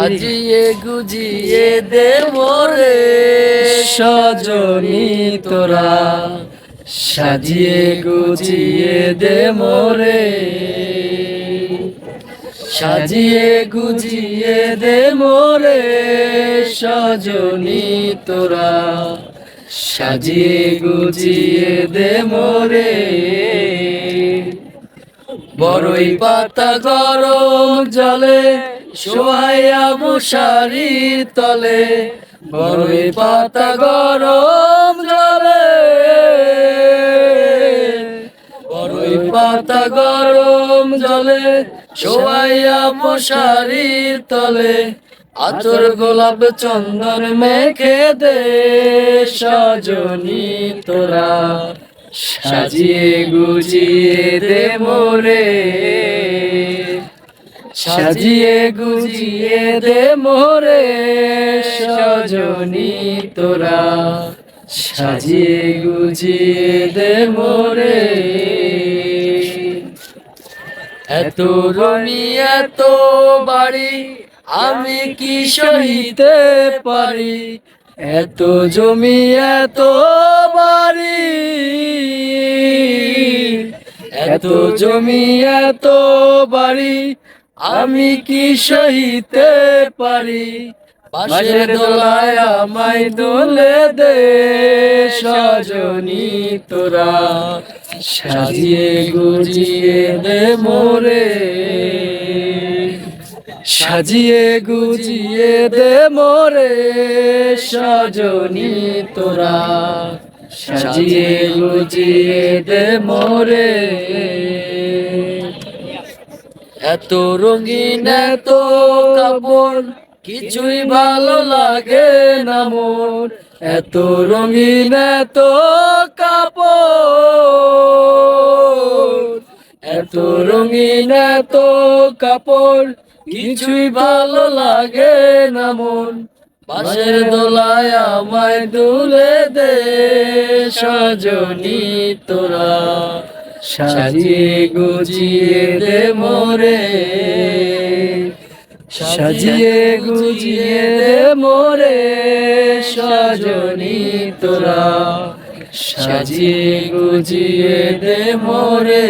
সাজিয়ে গুজিয়ে দে মোরে সজনী তোরা, সাজিয়ে গুজিয়ে দে মোরে, সাজিয়ে গুজিয়ে দে মোরে সজনী তোরা, সাজিয়ে গুজিয়ে দে মোরে। বড়ই পাতা গরম জলে শোয়াইয়া মশারির তলে, বড়ই পাতা গরম জলে, বড়ই পাতা গরম জলে শোয়াইয়া মশারির তলে, আতর গোলাপ চন্দন মেখে দে সজনী তোরা, সাজিয়ে গুজিয়ে দে মোরে, সাজিয়ে গুজিয়ে দে মোরে সজনী তোরা, সাজিয়ে গুজিয়ে দে মোরে। এত রমি এত বাড়ি আমি কি সহিতে পারি, এত জমি এত বাড়ি, এত জমি এত বাড়ি আমি কি সহিতে পারি, বাঁশের দোলায় আমায় দোলে দে সজনী তোরা, সাজিয়ে গুজিয়ে দে মোরে, সাজিয়ে গুজিয়ে দে মোরে সজনী তোরা, সাজিয়ে গুজিয়ে দে মোরে। এত রঙিন এত কাপড় কিছুই ভালো লাগে না মোর, এত রঙিন এত কাপড়, এত রঙিন এত কাপড় কিছুই ভালো লাগে না মন, বাঁশের দোলায় আমায় দুলে দে সজনী তোরা, সাজিয়ে গুজিয়ে দে মোরে, সাজিয়ে গুজিয়ে দে মোরে সজনী তোরা, সাজিয়ে গুজিয়ে দে মোরে।